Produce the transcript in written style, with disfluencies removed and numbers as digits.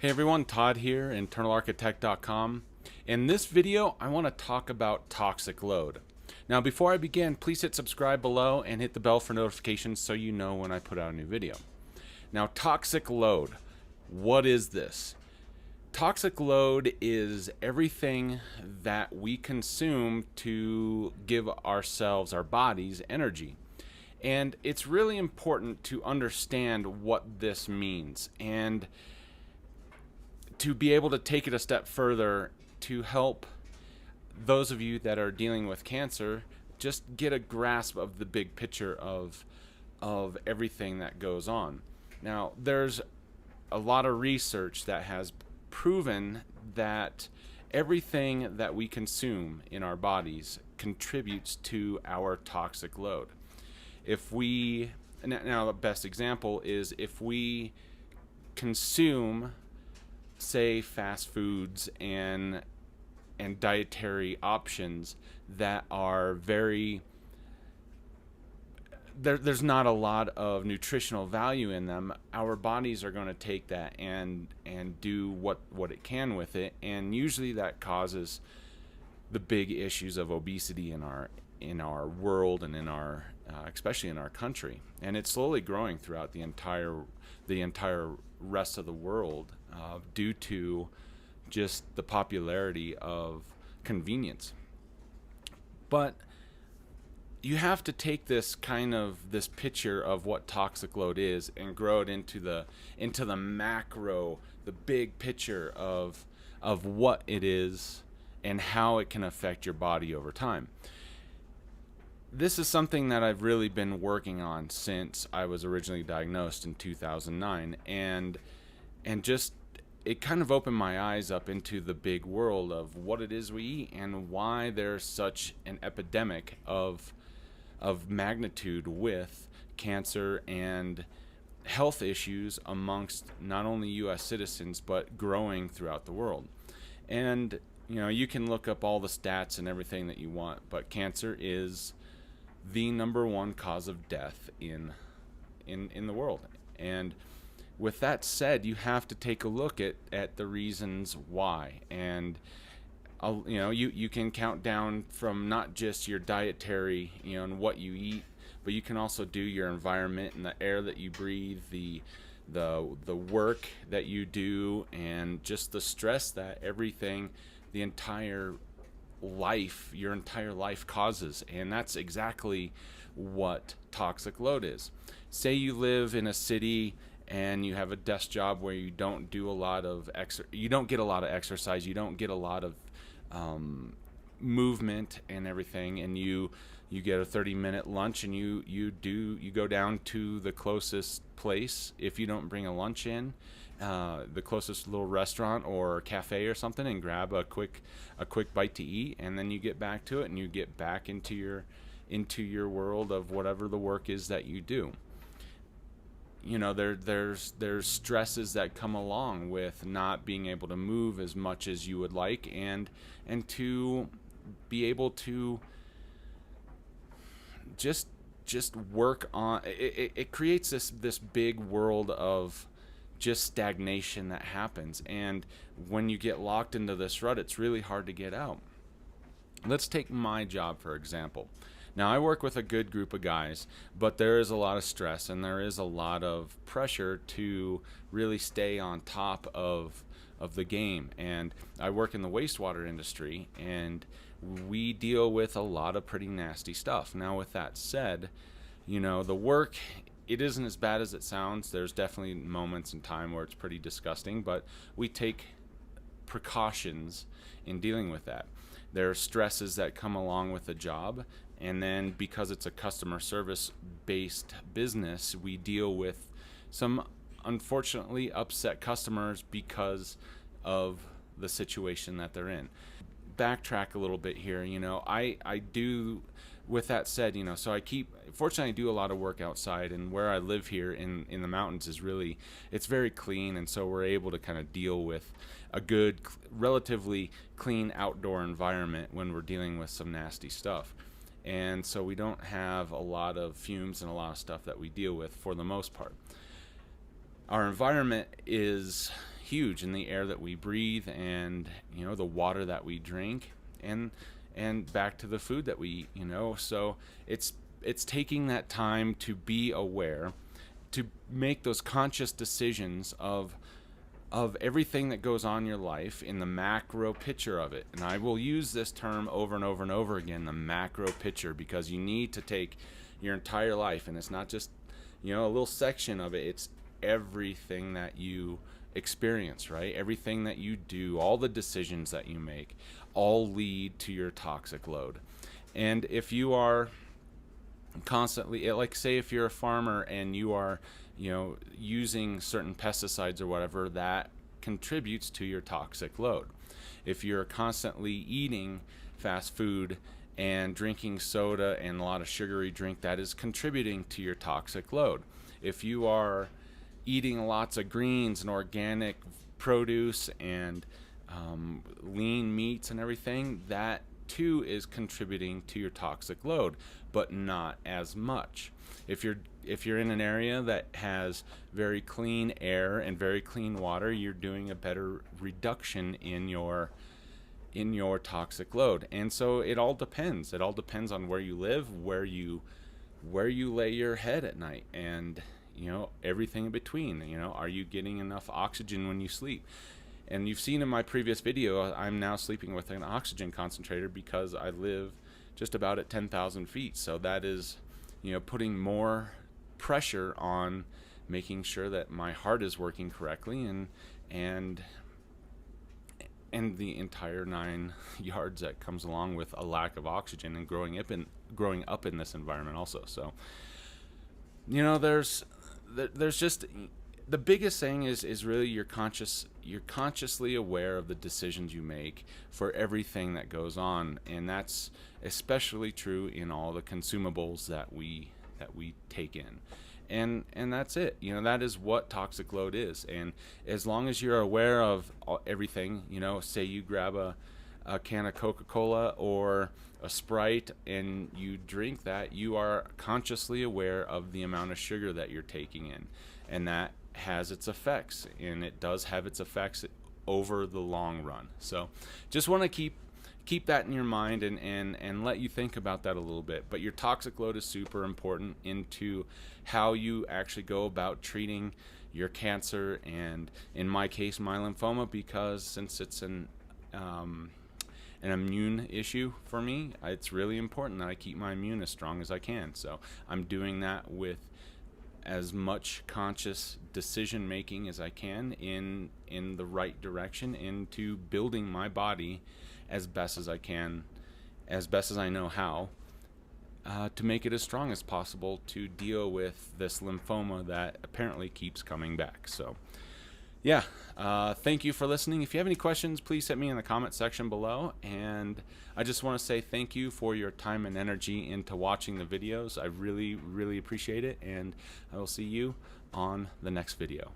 Hey everyone, Todd here, internalarchitect.com. In this video, I want to talk about toxic load. Now, before I begin, please hit subscribe below and hit the bell for notifications so you know when I put out a new video. Now, toxic load. What is this? Toxic load is everything that we consume to give ourselves, our bodies, energy. And it's really important to understand what this means and to be able to take it a step further to help those of you that are dealing with cancer just get a grasp of the big picture of everything that goes on. Now, there's a lot of research that has proven that everything that we consume in our bodies contributes to our toxic load. If we now the best example is if we consume, say, fast foods and dietary options that are very there's not a lot of nutritional value in them, our bodies are going to take that and do what it can with it, and usually that causes the big issues of obesity in our world and in our especially in our country, and it's slowly growing throughout the entire rest of the world due to just the popularity of convenience. But you have to take this picture of what toxic load is and grow it into the macro, the big picture of what it is and how it can affect your body over time. This is something that I've really been working on since I was originally diagnosed in 2009, and just it kind of opened my eyes up into the big world of what it is we eat and why there's such an epidemic of magnitude with cancer and health issues amongst not only US citizens but growing throughout the world. And you can look up all the stats and everything that you want, but cancer is the number one cause of death in the world. And with that said, you have to take a look at the reasons why. And you can count down from not just your dietary, and what you eat, but you can also do your environment and the air that you breathe, the work that you do, and just the stress that your entire life causes. And that's exactly what toxic load is. Say you live in a city and you have a desk job where you don't do a lot of you don't get a lot of exercise, you don't get a lot of movement and everything, and you get a 30-minute lunch, and you go down to the closest place, if you don't bring a lunch in, the closest little restaurant or cafe or something, and grab a quick bite to eat, and then you get back to it and you get back into your world of whatever the work is that you do. There's stresses that come along with not being able to move as much as you would like, and to be able to just work on it. It creates this big world of just stagnation that happens, and when you get locked into this rut, it's really hard to get out. Let's take my job for example. Now, I work with a good group of guys, but there is a lot of stress and there is a lot of pressure to really stay on top of the game. And I work in the wastewater industry, and we deal with a lot of pretty nasty stuff. Now, with that said, the work, it isn't as bad as it sounds. There's definitely moments in time where it's pretty disgusting, but we take precautions in dealing with that. There are stresses that come along with the job, and then because it's a customer service based business, we deal with some unfortunately upset customers because of the situation that they're in. Backtrack a little bit here. I do, with that said, so fortunately I do a lot of work outside, and where I live here in the mountains it's very clean, and so we're able to kind of deal with a good, relatively clean outdoor environment when we're dealing with some nasty stuff. And so we don't have a lot of fumes and a lot of stuff that we deal with for the most part. Our environment is huge in the air that we breathe, and the water that we drink, and back to the food that we eat. So it's taking that time to be aware, to make those conscious decisions of everything that goes on in your life in the macro picture of it. And I will use this term over and over and over again, the macro picture, because you need to take your entire life, and it's not just a little section of it. It's everything that you experience, right? Everything that you do, all the decisions that you make, all lead to your toxic load. And if you are constantly, like say if you're a farmer and you are using certain pesticides or whatever, that contributes to your toxic load. If you're constantly eating fast food and drinking soda and a lot of sugary drink, that is contributing to your toxic load. If you are eating lots of greens and organic produce and lean meats and everything, that too is contributing to your toxic load, but not as much. If you're in an area that has very clean air and very clean water, you're doing a better reduction in your toxic load. And so it all depends. It all depends on where you live, where you lay your head at night, and everything in between. Are you getting enough oxygen when you sleep? And you've seen in my previous video, I'm now sleeping with an oxygen concentrator because I live just about at 10,000 feet. So that is, putting more pressure on making sure that my heart is working correctly, and the entire 9 yards that comes along with a lack of oxygen and growing up in this environment also. So, there's just, the biggest thing is really you're consciously aware of the decisions you make for everything that goes on, and that's especially true in all the consumables that we take in. And that's it. That is what toxic load is. And as long as you're aware of everything, say you grab a can of Coca-Cola or a Sprite and you drink that, you are consciously aware of the amount of sugar that you're taking in. And that has its effects, and it does have its effects over the long run. So just want to keep that in your mind and let you think about that a little bit. But your toxic load is super important into how you actually go about treating your cancer, and in my case my lymphoma, because since it's an immune issue for me, it's really important that I keep my immune as strong as I can. So I'm doing that with as much conscious decision making as I can in the right direction into building my body as best as I can, as best as I know how, to make it as strong as possible to deal with this lymphoma that apparently keeps coming back. So yeah, thank you for listening. If you have any questions, please hit me in the comment section below. And I just want to say thank you for your time and energy into watching the videos. I really, really appreciate it. And I will see you on the next video.